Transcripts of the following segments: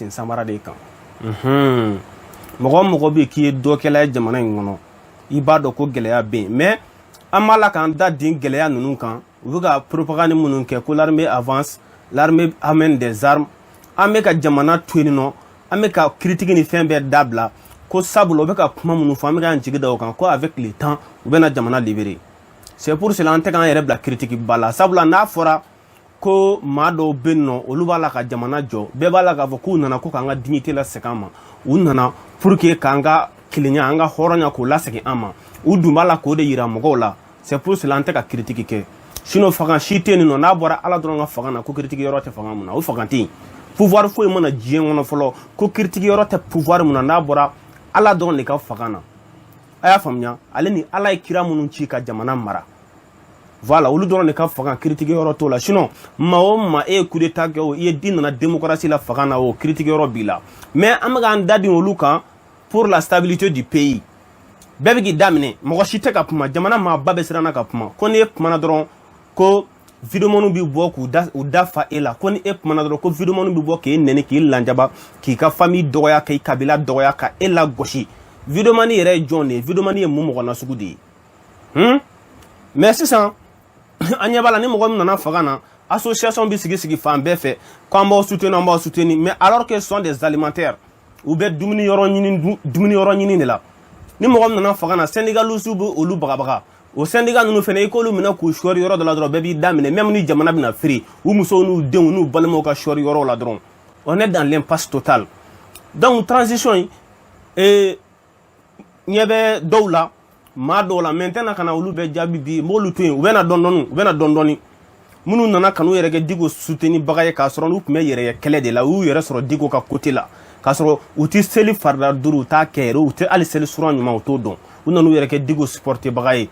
sen samara de kan mɔgɔ mɔgɔ bɛ k'i ye dɔ kɛla ye jamana in kɔnɔ i b'a dɔn ko gɛlɛya bɛ yen mais an b'a la k'an da den gɛlɛya ninnu kan u bɛ ka propagande minnu kɛ ko l'armée avance l'armée amène des armes an bɛ ka jamana to yen nɔ an bɛ ka critique ni fɛn bɛɛ dabila ko sabula u bɛ ka kuma minnu fɔ an bɛ k'an jigi da o kan ko avec le temps u bɛna jamana libérer c'est pour cela an tɛ k'an yɛrɛ bila critique ba la sabula n'a fɔra ko maa dɔw bɛ yen nɔ olu b'a la ka jamana jɔ bɛɛ b'a la k'a fɔ k'u nana ko k'an ka dignité lasegin an ma u nana pour que k'an ka kelenya an ka hɔrɔnya k'o lasegin an ma u dun b'a la k'o de yira mɔgɔw la c'est pour cela an tɛ ka critique kɛ sinon fanga si tɛ yen nɔ n'a bɔra ala dɔrɔn ka fanga na ko critique yɔrɔ tɛ fanga mun na o fanga tɛ yen pouvoir foyi mana diɲɛ kɔnɔ fɔlɔ ko critique yɔrɔ tɛ pouvoir mun na n'a bɔra ala dɔrɔn de ka fanga na a y'a faamuya ale ni ala ye kira minnu ci ka jamana mara voilà olu dɔrɔn de ka fanga critique yɔrɔ t'o la sinon maa o maa e ye coup d'état kɛ o i ye di nana démocratie la fanga na o critique yɔrɔ b'i la mais an bɛ k'an da di olu kan pour la stabilité du pays bɛɛ bɛ k'i daminɛ mɔgɔ si tɛ ka kuma jamana maaba bɛ siranna ka kuma ko n'e kumana dɔrɔn ko vidéomaniw bɛ bɔ k'u da fa e la ko ni e kumana dɔrɔn ko vidéomaniw bɛ bɔ k'e nɛni k'e lanjaba k'i ka famille dɔgɔya k'i kabila dɔgɔya ka e la gosi vidéomani yɛrɛ ye jɔn de ye vidéomani ye mun mɔgɔ nasugu de ye mais sisan an ɲɛ b'a la ni mɔgɔ min nana fanga na association bɛ sigi fan bɛɛ fɛ k'an b'aw soutenir mais alors que ce sont des alimentaires u bɛ dumuni yɔrɔ ɲini de la ni mɔgɔ min nana fanga na syndicalistes bɛ olu bagabaga o syndicat ninnu fɛnɛ i k'olu minɛ k'u sɔɔri yɔrɔ dɔ la dɔrɔn bɛɛ b'i daminɛ même ni jamana bɛna firi u musow n'u denw n'u balimaw ka sɔɔri yɔrɔw la dɔrɔn on est dans l'impasse totale donc transition in ɲɛ bɛ dɔw la maa dɔw la maintenant kana olu bɛ jaabi bi m'olu to yen u bɛna dɔɔni minnu nana kan'u yɛrɛ kɛ Diko soutenir baga ye k'a sɔrɔ n'u tun bɛ yɛrɛ kɛlɛ de la u y'u yɛrɛ sɔrɔ Diko ka côté la k'a sɔrɔ u tɛ seli farida duuru u t'a kɛ yɛrɛ u tɛ hali seli suran ɲuman u t'o dɔn u nan'u yɛrɛ kɛ Diko supporter baga ye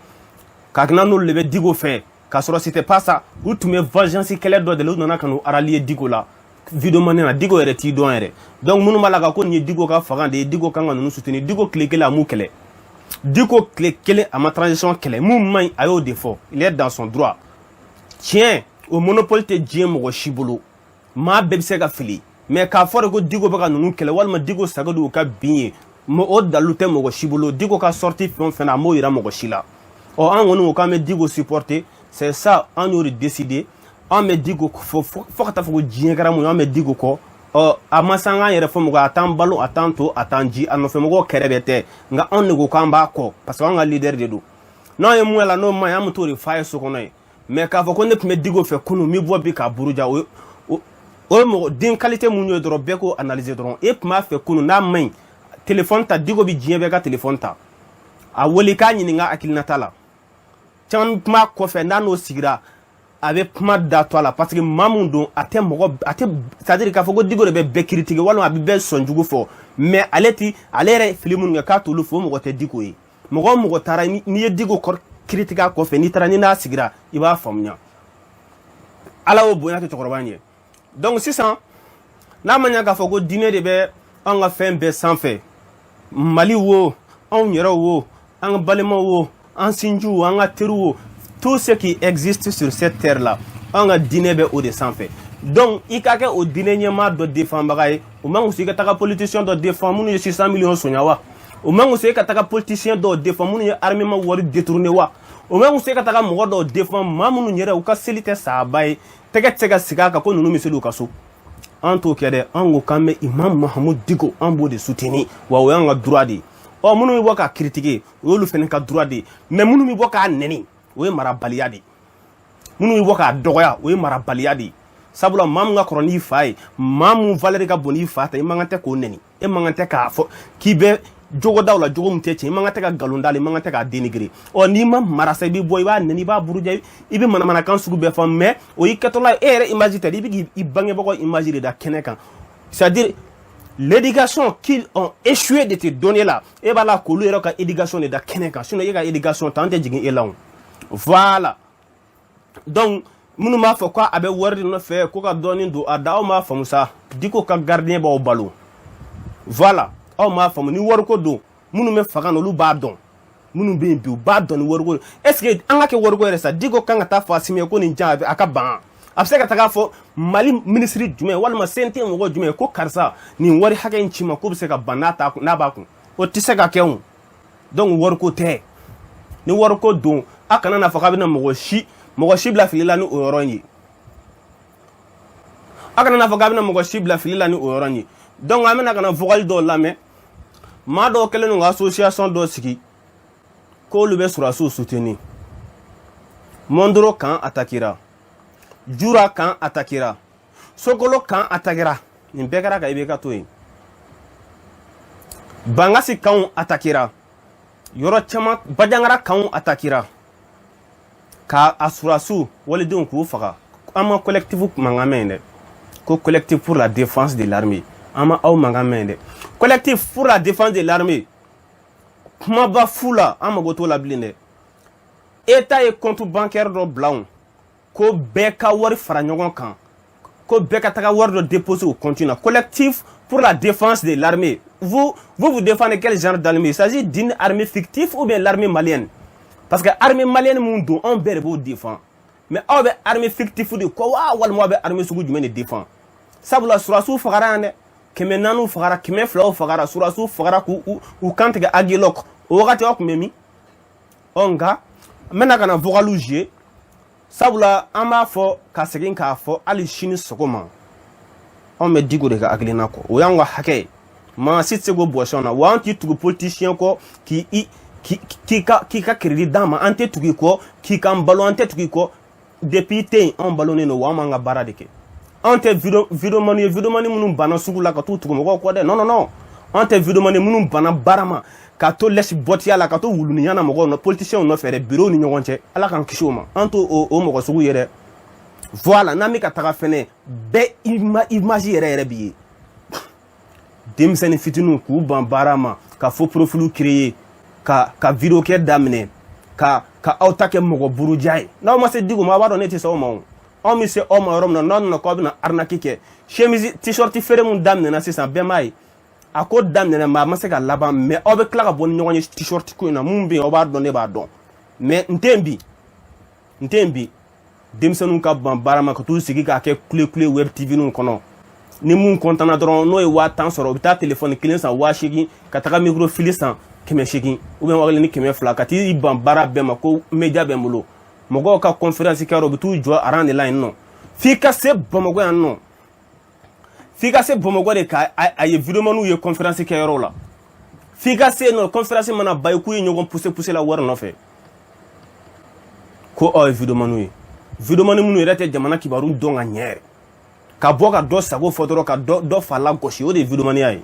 k'a kɛ n'olu de bɛ Diko fɛ k'a sɔrɔ c'était pas ça u tun bɛ vengeance kɛlɛ dɔ de la u nana kan'u rallier Diko la vidéomani na Diko yɛrɛ t'i dɔn yɛrɛ donc minnu b'a la ka ko nin ye Diko ka fanga de ye Diko kan ka ninnu soutenir Diko tile kelen a m'u kɛlɛ Diko tile kelen a ma transition kɛlɛ mun man ɲi a y'o de fɔ il est dans son droit tiɲɛ o monopole tɛ diɲɛ mɔgɔ si bolo maa bɛɛ bɛ se ka fili mais k'a fɔ de ko Diko bɛ ka ninnu kɛlɛ walima Diko sago de y'u ka bin ye o dalilu tɛ mɔgɔ si bolo Diko ka sortie fɛn o fɛn a m'o yira mɔgɔ si la ɔ an kɔni ko k'an bɛ Diko supporter c'est ça an y'o de décider an bɛ Diko fo ka taa fɔ ko diɲɛ kɛra mun ye an bɛ Diko kɔ a ma se an k'an yɛrɛ fɔ mɔgɔ a t'an balo a t'an to a t'an ji a nɔfɛ mɔgɔw kɛrɛ bɛ tɛ nka anw de ko k'an b'a kɔ parce que an ka leader de don n'an ye mun y'a la n'o man ɲi an bɛ t'o de f'a ye so kɔnɔ ye mais k'a fɔ ko ne tun bɛ Diko fɛ kunun n bɛ bɔ bi k'a buruja o ye mɔgɔ den qualité mun ye dɔrɔn bɛɛ k'o analyser dɔrɔn e tun b'a fɛ kunun n'a man ɲi téléphone ta Diko bɛ diɲɛ bɛɛ ka téléphone ta a wele k'a ɲininka hakilinata la caman kuma kɔfɛ n'a n'o sigira a bɛ kuma da to a la parce que maa mun don a tɛ c'est-à-dire k'a fɔ ko Diko de bɛ bɛɛ critiquer walima a bɛ bɛɛ sɔn jugu fɔ mais ale yɛrɛ fili minnu kɛ k'a t'olu fɔ o mɔgɔ tɛ Diko ye mɔgɔ o mɔgɔ taara n'i ye Diko critiquer a kɔfɛ n'i taara ni n'a sigira i b'a faamuya ala y'o bonya kɛ cɛkɔrɔba in ye donc sisan n'a ma ɲɛ k'a fɔ ko diinɛ de bɛ an ka fɛn bɛɛ sanfɛ Mali wo anw yɛrɛ wo an ka balimaw wo an sinjiw wo an ka teriw wo tout ce qui existe sur cette terre là an ka diinɛ bɛ o de sanfɛ donc i ka kɛ o diinɛ ɲɛmaa dɔ défendbaga ye o man kan i ka taga politicien dɔ défend minnu ye 600 millions soɲa wa o man kan i ka taga politicien dɔw défend minnu ye armement wari détourné wa o man kan i ka taga mɔgɔ dɔw défend maa minnu yɛrɛ u ka seli tɛ saaba ye tɛgɛ tɛ se ka sigi a kan ko ninnu bɛ seli u ka so an t'o kɛ dɛ an ko k'an bɛ Imam Mahamudu Diko an b'o de soutenir wa o y'an ka droit de ye ɔ minnu bɛ bɔ k'a critiquer o y'olu fana ka droit de ye mais minnu bɛ bɔ k'a nɛni o ye marabaliya de ye minnu bɛ bɔ k'a dɔgɔya o ye marabaliya de ye sabula maa min ka kɔrɔ n'i fa ye maa min valeur ka bon n'i fa ta i man kan tɛ k'o nɛni e man kan tɛ k'a fɔ k'i bɛ jogodaw la jogo min tɛ tiɲɛ i man kan tɛ ka nkalon da la i man kan tɛ k'a dénigrer ɔ n'i ma mara sa i bɛ bɔ i b'a nɛni i b'a buruja i bɛ manamanakan sugu bɛɛ fɔ mais o y'i kɛtɔla ye e yɛrɛ image tɛ i bɛ k'i bangebagaw image de da kɛnɛ kan c'est-à-dire l'éducation qu'ils ont échoué de te donner là e b'a la k'olu yɛrɛ ka éducation de da kɛnɛ kan sinon e ka éducation ta an tɛ jigin e la o voilà donc minnu b'a fɔ ko a bɛ wari de nɔfɛ ko ka dɔɔnin don a da aw m'a faamu sa Diko ka gardien b'aw balo voilà aw m'a faamu ni wariko don minnu bɛ fanga na olu b'a dɔn minnu bɛ yen bi u b'a dɔn ni wariko est ce que an ka kɛ wariko yɛrɛ sa Diko kan ka taa fɔ Asimi ko nin jan a ka ban a bɛ se ka taga fɔ Mali ministre jumɛn walima CNT mɔgɔ jumɛn ko karisa nin wari hakɛ in ci ma ko bɛ se ka ban n'a b'a kun o tɛ se ka kɛ o donc wariko tɛ ni wariko don a kana na fɔ k'a bɛna mɔgɔ si bila fili la ni o yɔrɔ in ye a kana na fɔ k'a bɛna mɔgɔ si bila fili la ni o yɔrɔ in ye donc an bɛna ka na vocal dɔw lamɛn maa dɔw kɛlen don ka association dɔ sigi k'olu bɛ sɔrɔdasiw soutenir Mondoro kan attaquera Jura kan attaquera Sokolo kan attaquera nin bɛɛ kɛra ka IBK to yen Bangasi kan attaquera yɔrɔ caman Bajangara kan attaquera ka a sɔrɔdasiw walidenw k'u faga an ma collectif mankan mɛn dɛ ko collectif pour la défense de l'armée an ma aw mankan mɛn dɛ collectif pour la défense de l'armée kumaba fu la an mago t'o la bilen dɛ État ye compte bancaire dɔ bila anw ko bɛɛ ka wari fara ɲɔgɔn kan ko bɛɛ ka taga wari dɔ déposer au compte na collectif pour la défense de l'armée vous défendez quel genre d'armée? Il s'agit d'une armée fictive ou bien l'armée malienne? Parce que l'armée malienne mun don anw bɛɛ de b'o défend mais aw bɛ armée fictive de ko wa walima aw bɛ armée sugu jumɛn de défend sabula sɔrɔdasiw fagara yan dɛ 400 fagara 200 fagara sɔrɔdasiw fagara k'u kan tigɛ agilok o wagati aw tun bɛ min nka n bɛna ka na vocal jouer sabula an b'a fɔ ka segin k'a fɔ hali sini sɔgɔma anw bɛ Diko de ka hakilina kɔ o y'an ka hakɛ ye maa si tɛ se k'o bɔsi anw na wa an t'i tugu politicien kɔ k'i ka crédit d'an ma an tɛ tugu i kɔ k'i k'an balo an tɛ tugu i kɔ depuis tɛ yen anw balonen don wa an b'an ka baara de kɛ anw tɛ vidéomani ye vidéomani minnu banna sugu la ka t'u tugu mɔgɔw kɔ dɛ non non non anw tɛ vidéomani minnu banna baara ma ka to lɛsi bɔtiya la ka to wuluniya na mɔgɔw politiciens nɔfɛ dɛ bureau ni ɲɔgɔn cɛ ala k'an kisi o ma an t'o mɔgɔ sugu ye dɛ voilà n'an bɛ ka taga fɛnɛ bɛɛ image yɛrɛ b'i ye denmisɛnnin fitininw k'u ban baara ma ka faux profil créer ka vidéo kɛ daminɛ ka aw ta kɛ mɔgɔ buruja ye n'aw ma se Diko ma a b'a dɔn ne tɛ se aw ma o anw bɛ se aw ma yɔrɔ min na n'aw nana k'aw bɛna arnaque kɛ chemise t-shirt feere mun daminɛna sisan bɛɛ m'a ye a ko daminɛna mais a ma se ka laban mais aw bɛ tila ka bɔ ni ɲɔgɔn ye t-shirt ko in na mun bɛ yen aw b'a dɔn ne b'a dɔn mais n tɛ yen bi denmisɛnninw ka ban baara ma ka t'u sigi k'a kɛ kule web tv ninnu kɔnɔ ni mun kɔntana dɔrɔn n'o ye 1000 sɔrɔ u bɛ taa téléphone kelen san 8,000 ka taga microfili san 800 ou bien 200 ka t'i ban baara bɛɛ ma ko média bɛ n bolo mɔgɔw ka conférence kɛyɔrɔ u bɛ t'u jɔ aran de la yen nɔ f'i ka se Bamakɔ yan nɔ f'i ka se Bamakɔ de ka a ye vidéomaniw ye conférence kɛyɔrɔ la f'i ka se nɔ conférence mana ba ye k'u ye ɲɔgɔn pousser la wari nɔfɛ ko aw ye vidéomaniw ye vidéomani minnu yɛrɛ tɛ jamana kibaru dɔn ka ɲɛ yɛrɛ ka bɔ ka dɔ sago fɔ dɔrɔn ka dɔ fa la gosi o de ye vidéomaniya ye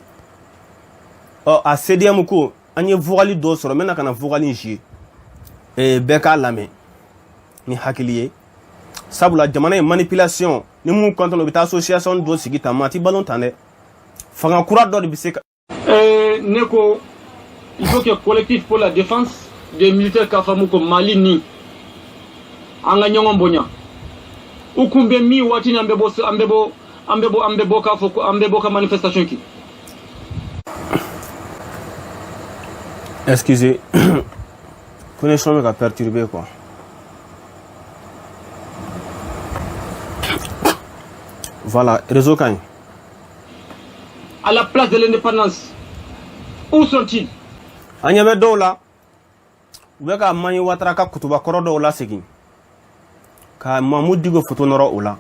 a CDM ko an ye vocal dɔ sɔrɔ n bɛna ka na vocal in jouer bɛɛ k'a lamɛn ni hakili ye sabula jamana ye manipulation ni mun kɔntɔn u bɛ taa association dɔ sigi tan maa ti balon tan dɛ fanga kura dɔ de bɛ se ka ne ko il faut que collectif pour la défense des militaires ka faamu ko Mali ni an ka ɲɔgɔn bonya u kun bɛ min waati ni an bɛ bɔ k'a fɔ ko an bɛ bɔ ka manifestation kɛ excusez connexion bɛ ka perturber quoi voilà réseau ka ɲi à la place de l'indépendance où sont-ils an ɲɛ bɛ dɔw la u bɛ ka Maɲi Watara ka kutuba kɔrɔ dɔw lasegin ka Mamu Diko photo nɔrɔ o la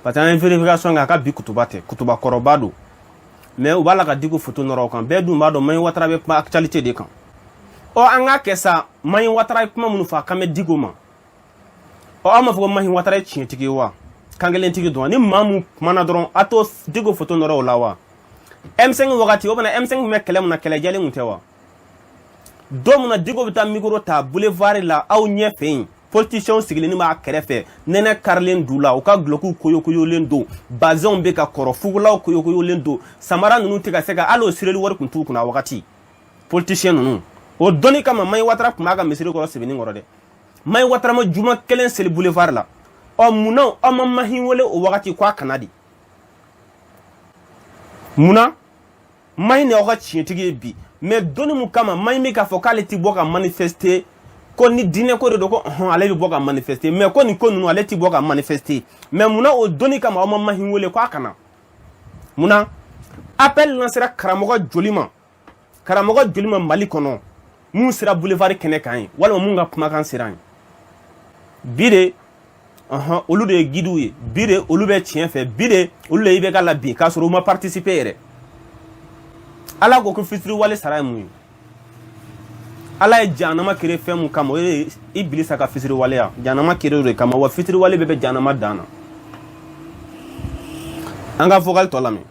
parce que an ye vérification kɛ a ka bi kutuba tɛ kutuba kɔrɔba don mais u b'a la ka Diko photo nɔrɔ o kan bɛɛ dun b'a dɔn Maɲi Watara bɛ kuma actualité de kan an k'a kɛ sa Maɲi Watara ye kuma minnu fɔ a kan bɛ Diko ma an m'a fɔ ko Maɲi Watara ye tiɲɛtigi ye wa kankelentigi don ni maa mun kumana dɔrɔn a t'o Diko photo nɔrɔ o la wa M5 wagati o bɛna M5 bɛ kɛlɛ mun na kɛlɛ jɛlen kun tɛ wa don mun na Diko bɛ taa micro ta boulevard la aw ɲɛ fɛ yen politiciens sigilen b'a kɛrɛfɛ nɛnɛ karilen du la u ka glokiw koyokoyolen don bazɛnw bɛ ka kɔrɔ fugulaw koyokoyolen don samara ninnu tɛ ka se ka hali o sireli wari kun t'u kunna wagati politiciens ninnu o dɔnni kama Maɲi Watara kun b'a ka misiri kɔrɔ sɛbɛnni kɔrɔ dɛ Maɲi Watara ma juma kelen seli boulevard la munna aw ma Mahi wele o wagati k'a kana di munna Mahi ni aw ka tiɲɛtigi ye bi mais dɔnni mun kama Mahi bɛ k'a fɔ k'ale ti bɔ ka manifester ko ni diinɛ ko de don ko ale bɛ bɔ ka manifester mais ko nin ko ninnu ale ti bɔ ka manifester mais munna o doni kama aw ma Mahin wele ko a kana munna appel lancera karamɔgɔ joli ma Mali kɔnɔ mun sera boulevard kɛnɛ kan ye walima mun ka kumakan sera an ye bi de olu de ye guides ye bi de olu bɛ tiɲɛ fɛ bi de olu de bɛ ka labin k'a sɔrɔ u ma participer yɛrɛ ala ko fitiriwale sara ye mun ye ala ye jahanama kere fɛn mun kama o ye Ibilisa ka fitiriwaleya jahanama kere o de kama wa fitiriwale bɛ bɛ jahanama dan na an ka vocal tɔ lamɛn.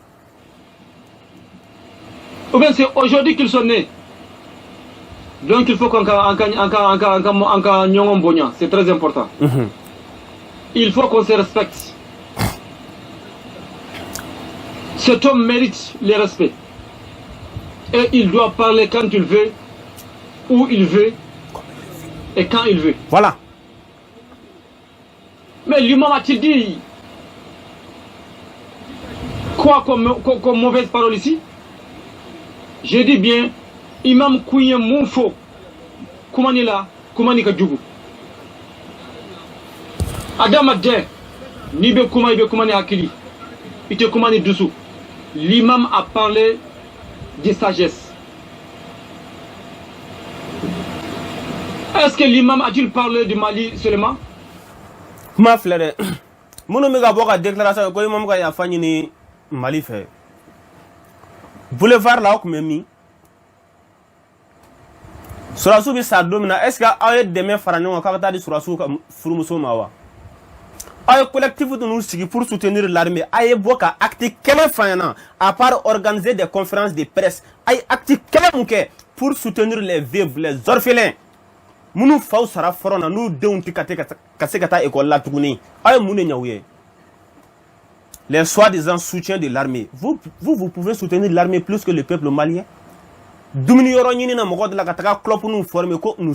Ou bien c'est aujourd'hui qu'ils sont nés. Donc il faut qu'on c'est très important. Il faut qu'on se respecte. Cet homme mérite le respect. Et il doit parler quand il veut, où il veut et quand il veut. Voilà. Mais l'imam a-t-il dit quoi comme mauvaise parole ici? Je dis bien, imam Kouye Moufo, Koumani la, Koumani Kadjougou. Adam Adje, Nibe Koumani Akili, Ite Koumani Doussou. L'imam a parlé de sagesse. Est-ce que l'imam a-t-il parlé du Mali seulement? Ma frère, mon nom est déclaration que l'imam a fait ni Mali fait. Boulevard là où mi Surasu bi sa domina est-ce que aye demain faranyo ka ta di Surasu furumuso mawa aye collectif de nous sigi pour soutenir l'armée aye boka acte quel fayana à part organiser des conférences de presse aye acte quel muke pour soutenir les veuves les orphelins munu faw sara forona nous deunti kasekata école la tuguni aye mune nyawye les soi-disant soutiens de l'armée. Vous pouvez soutenir l'armée plus que le peuple malien. Nous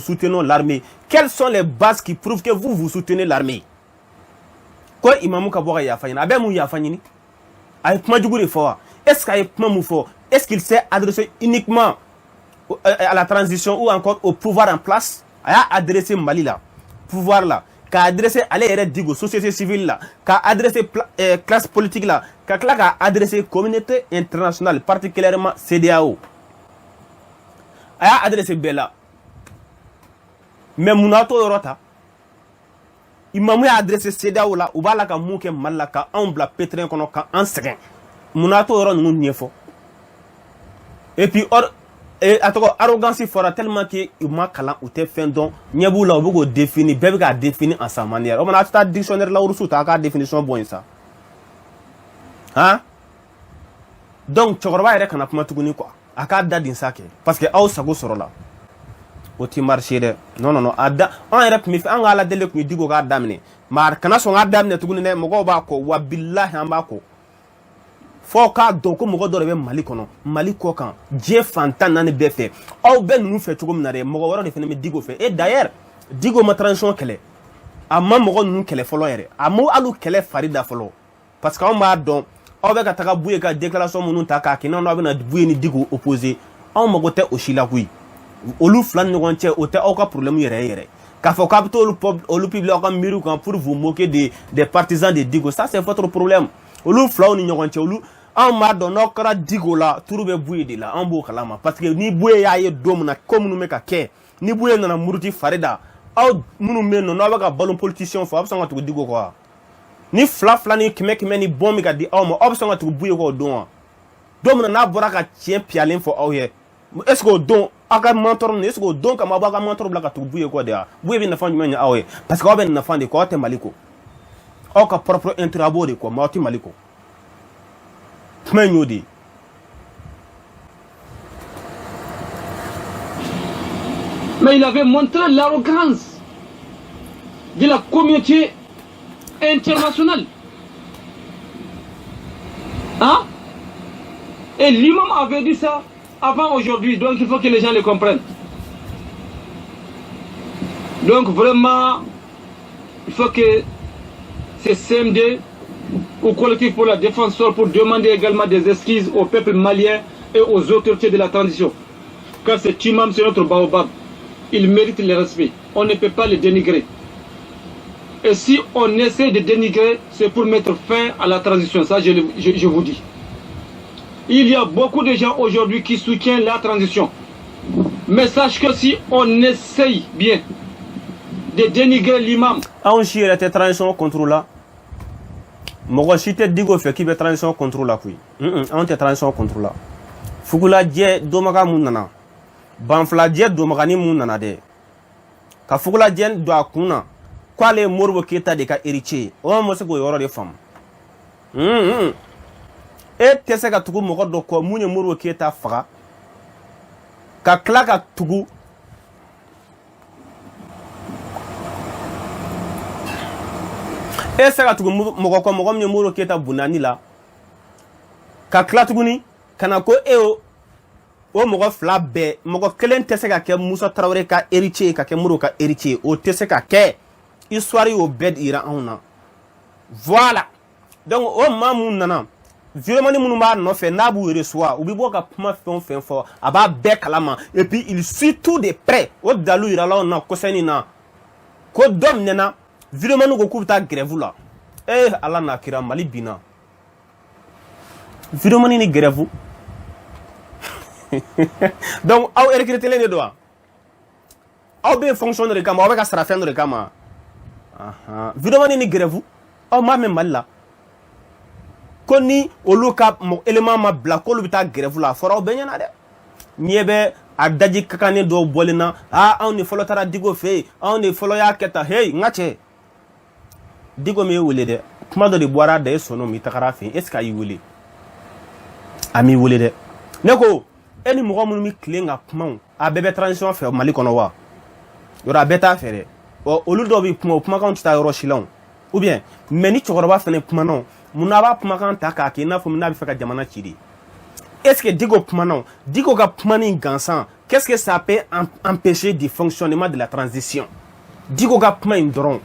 soutenons l'armée. Quelles sont les bases qui prouvent que vous soutenez l'armée? Est-ce qu'il s'est adressé uniquement à la transition ou encore au pouvoir en place? Il a adressé Mali là, pouvoir là. Qu'a adressé à l'air digo société civile là, qu'a adressé classe politique là, qu'a adressé communauté internationale, particulièrement CEDEAO. A adressé Bella. Mais Mounato Yorota, il m'a adressé CEDEAO là, ou va la ka mouke malaka, ambla pétrin kono ka ansegen. Mounato Yoron nous niefo. Et puis, arrogance fera tellement que il m'a calant ou te fin don nyabu la obugo défini bébé ka défini en sa manière on a ta dictionnaire la urusu ta ka définition bon ça hein donc chokoroba ere kana puma tuguni quoi aka dadin sake parce que aw sago soro la o ti marché de non ada on ere mi fi an ala dele ku digo ka damne mar kana so ga damne tuguni ne mo go ba ko wa billahi an ba ko fo ka do ko mo do be Mali kono Mali ko kan je fantan nan be fe aw ben nu fe tugo minare mo woro de fene me digo fe et d'ailleurs digo ma transition kele amma mo nu kele folo yere amu alu kele farida folo parce que on ma don aw be ka taka buye ka déclaration munu ta ka kina no be na buye ni digo opposé on mo gote o shila kui olu flan ni gonche o te o ka problème yere ka fo capital olu public ka miru kan pour vous moquer des partisans de digo ça c'est votre problème olu flaw ni gonche olu en ma donné kara digo la turu be buye de la en bo kalama parce que ni buye ya ye dom na comme nous meka ke ni buye na muruti farida aw munu men no ba ka ballon politicien fo absanga to digo quoi ni fla ni kime ni bombi ka di aw mo absanga to buye ko don dom na bora ka tien pialen fo aw ye est-ce que don aka mentor est-ce que don ka ma ba ka mentor bla ka to buye ko de buye bi na fa nyanya aw ye parce que aw ben na fa de ko te maliko aw ka propre intrabo de ko ma ti maliko. Mais il avait montré l'arrogance de la communauté internationale. Hein? Et l'imam avait dit ça avant aujourd'hui, donc il faut que les gens le comprennent. Donc vraiment, il faut que ces CMD au collectif pour la défense pour demander également des excuses au peuple malien et aux autorités de la transition. Car cet imam, c'est notre baobab. il mérite le respect. On ne peut pas le dénigrer. Et si on essaie de dénigrer, c'est pour mettre fin à la transition. Ça, je vous dis. Il y a beaucoup de gens aujourd'hui qui soutiennent la transition. Mais sache que si on essaye bien de dénigrer l'imam... On chie la transition contre là. Moi, si tu dis qu'il veut transition contre là, on te transition contre là. Fugula dje domaga munana. Banfla dje domagani munana de. Ka fugula dje do akuna. Kwa le morbo keta de ka héritier. O mo se go yoro de fam. E tese ka tugu mo do ko munye morbo keta faga. Ka klaka tugu. E se ka tugu mo ko mo munye morbo keta bunani la. Ka klaka tugu ni kana ko o mogo fla be mogo kelen tese ka ke Musa Traoré ka héritier ka ke Moro ka héritier o tese ka ke histoire au bed ira ona voilà donc o mamun nana vraiment ni munu ba no fe na bu reçoit ou bi bo ka puma fen fo aba be kalama et puis il suit tout de près o dalu ira la na ko seni na ko dom nena vraiment no go kuta grève la ala na kira Mali bina vraiment ni grève donc aw recruter les doigts aw be fonctionnaire kama aw be ka sara fendre kama vraiment ni grève aw ma même mal la koni oluka mo élément ma bla ko lu bita grève la fora be nyana de niebe adaji kakane do bolina on ne folo tara digo fe on ne folo ya keta hey ngache digo me wole de kuma do de boira de sono mi takara fe est ce que ayi wole ami wole de neko eni mogo munu mi klenga kuma a bebe transition fe Mali kono wa yora beta fere o olu do bi kuma kan ta yoro shilon ou bien meni chokoroba fene kuma non munaba kuma kan ta ka ke na fo munabi fe ka jamana chidi est-ce que digo kuma non digo ga kuma ni gansan qu'est-ce que ça peut empêcher du fonctionnement de la transition digo ga kuma indron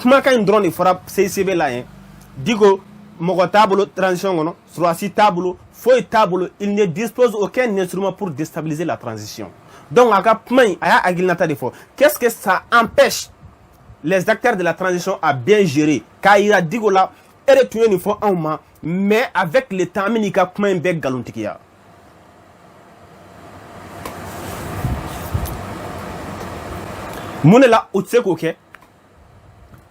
kuma ka indron il fera CCB là hein digo mogo tableau transition ngono sur si tableau foi tableau il ne dispose aucun instrument pour déstabiliser la transition donc aga plan aya agilnata de fo qu'est-ce que ça empêche les acteurs de la transition à bien gérer kaira digola et retourner une fois en main mais avec le temps minika plan be galontikia monela utseko ke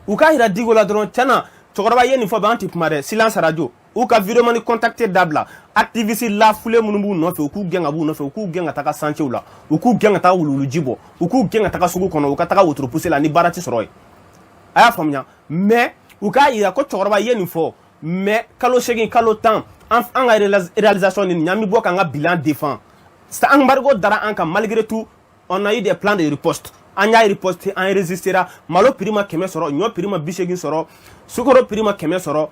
ukaira digola dron tana chokoroba yeni fo ba antipmare silence radio ou ka vidéo mani contacter dabla activiste la foulé munumbu no fe ku genga bu no fe ku genga taka sanche ula ku genga ta wululu jibo ku genga taka sugu kono ka taka wotro pousser la ni barati soroy aya famnya mais ou ka ira ko chokoroba yeni fo mais kalo shegin kalo temps en réalisation ni nyami bo ka nga bilan défend ça embargo dara anka malgré tout on a eu des plans de riposte anya riposte en résistera malo prima keme soro nyo prima bishegin soro sukoro prima keme soro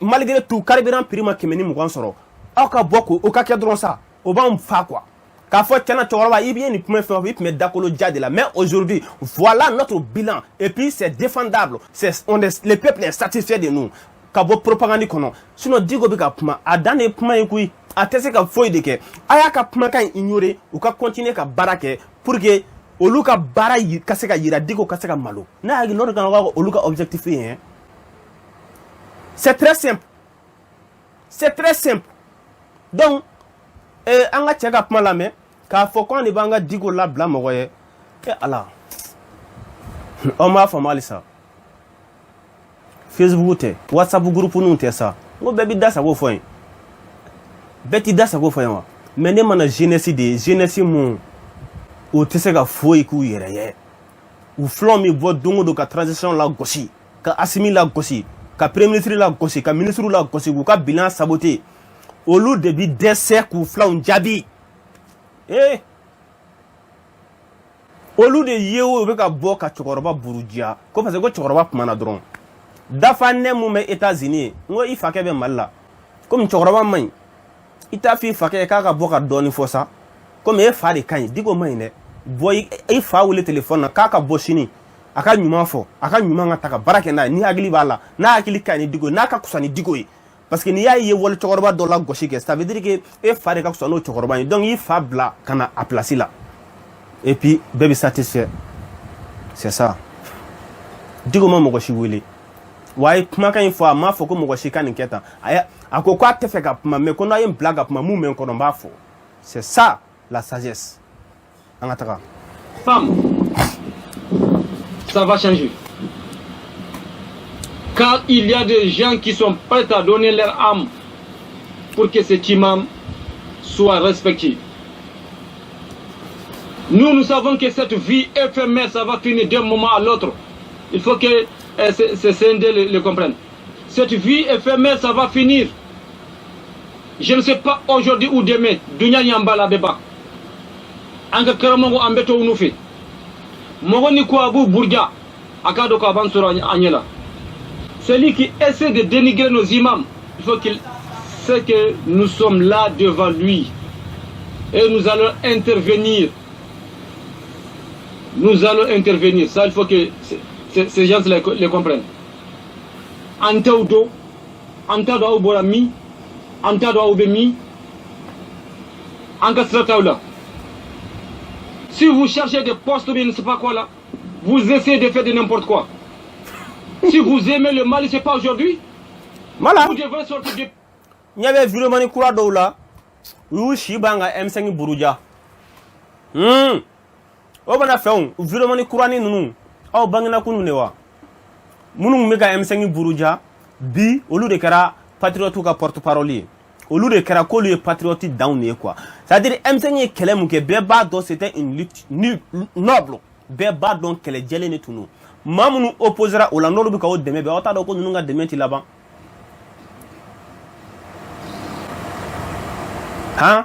malgré tout carburant prima keme ni mugan soro aka boko o ka kedron ça o ba mfa quoi ka fo tena choroba ibien ni pume fe mais dakolo jade là mais aujourd'hui voilà notre bilan et puis c'est défendable le peuple est satisfait de nous ka bo propagande kono sinon digo bi ka puma adane puma yekui atese ka foi de ke aya ka puma kan ignorer ou ka continuer ka barake pour que oluka bara yi kaseka yira digo kaseka malo na agi lor kan wa oluka objectif hein c'est très simple donc anga cheka puma la me ka fo kon ni banga digo la bla mo ye ala o ma fa malisa Facebook te WhatsApp groupe nous te ça ngo bebi dasa go foin beti dasa go foin wa mais ne mana jeunesse mon o te se ka foi ku yere ye ou flon mi bo dongo do ka transition la gosi ka asimi la gosi ka premier ministre la gosi ka ministre la gosi ku ka bilan saboté au lieu de bi décès ku flon jabi au lieu de yewo be ka bo ka chokoroba burujia ko parce que chokoroba pumana dron dafa ne mu me États-Unis ngo ifa ke be malla comme chokoroba man ita fi fa ke ka bo ka doni fosa comme e fa de kan digo man ne boy e fa wule téléphone na ka boshini aka nyuma fo aka nyuma ngata ka barake na ni agli bala na akili kan digo na ka kusani digo parce que ni ya ye wol chokoroba do la goshi ke ça veut dire que e fa de ka kusano chokoroba donc i fa bla kana a place là et puis bébé satisfait. C'est ça. Digo mo mogoshi wili. Why kumaka info ma fo ko mogoshi kan nketa. Aya akoko atefeka puma me kono ayem blague puma mu men kono mbafo. C'est ça la sagesse. Angataka. Femme, ça va changer. Car il y a des gens qui sont prêts à donner leur âme pour que cet imam soit respecté. Nous savons que cette vie éphémère, ça va finir d'un moment à l'autre. Il faut que ces CND le comprennent. Cette vie éphémère, ça va finir. Je ne sais pas aujourd'hui ou demain. Dunya Yambala Beba. Anga Karamongo Ambeto Unufi. Moroni Kouabou Bourga. Akado Kabansura Agnela. Celui qui essaie de dénigrer nos imams, il faut qu'il sait que nous sommes là devant lui. Et nous allons intervenir. Nous allons intervenir. Ça, il faut que ces gens les comprennent. Antaudo, Antado Borami, Antado Obemi, Angastrataula. Si vous cherchez des postes, je ne sais pas quoi là, vous essayez de faire de n'importe quoi. Si vous aimez le mal, c'est pas aujourd'hui. Voilà. Vous devrez sortir de... Il y avait vraiment une couleur d'eau là. Où Shibanga M5 Buruja. O bana fɛnw vraiment ni kurani ninnu aw bangena kunu ne wa minnu bɛ ka M5 Buruja bi olu de kɛra patriote ka porte-parole ye olu de kɛra k'olu ye patriote danw de ye quoi c'est-à-dire M5 ye kɛlɛ mun kɛ bɛɛ b'a dɔn c'était une lutte noble bɛɛ b'a dɔn kɛlɛ jɛlen de tun don maa minnu opposera o la n'olu bɛ ka o dɛmɛ bɛɛ aw t'a dɔn ko ninnu ka dɛmɛ ti laban han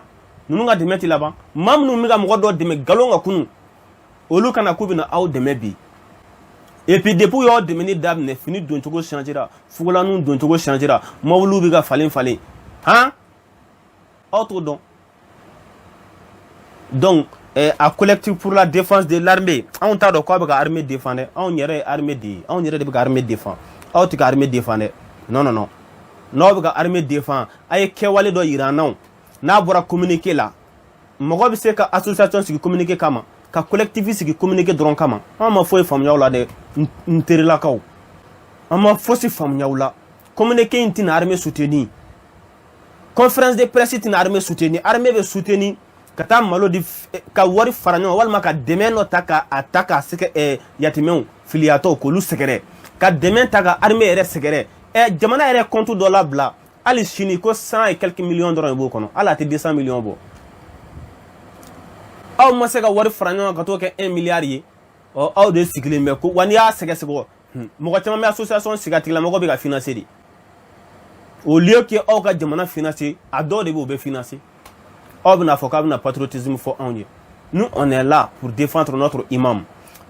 ninnu ka dɛmɛ ti laban maa minnu bɛ ka mɔgɔ dɔ dɛmɛ nkalon ka kunu olu kana ko bina aw dɛmɛ bi et puis depuis y'aw dɛmɛ ni daminɛ fini doncogo changera fugulanu doncogo changera mɔbiliw bɛ ka falen falen han aw t'o dɔn donc a collectif pour la défense de l'armée anw t'a dɔn k'aw bɛ ka armée défendre anw yɛrɛ ye armée de ye anw yɛrɛ de bɛ ka armée défend aw tɛ ka armée défend dɛ non non non n'aw bɛ ka armée défend a ye kɛwale dɔ yira an na n'a bɔra communiqué la mɔgɔ bɛ se ka association sigi communiqué kama ka collectif sigi communiqué dɔrɔn kama an ma foyi faamuya la dɛ n terilakaw an ma fosi faamuya la communiqué in tɛna armée soutenir conférence de presse tɛna armée soutenir armée bɛ soutenir ka taa malo di ka wari fara ɲɔgɔn walima ka dɛmɛ dɔ ta k'a ta ka sɛgɛ yatimɛw filiyatɔw k'olu sɛgɛrɛ ka dɛmɛ ta ka armée yɛrɛ sɛgɛrɛ jamana yɛrɛ compte dɔ labila hali sini ko 100 et quelques millions dɔrɔn de b'o kɔnɔ hali a tɛ 200 millions bɔ aw ma se ka wari fara ɲɔgɔn ka t'o kɛ 1 milliard ye aw de sigilen bɛ ko wa n'i y'a sɛgɛsɛgɛ mɔgɔ caman bɛ association sigi a tigilamɔgɔ bɛ ka financer de au lieu que aw ka jamana financer a dɔw de b'o bɛ financer aw bɛna fɔ k'a bɛna patriotisme fɔ anw ye nous on est là pour défendre notre imam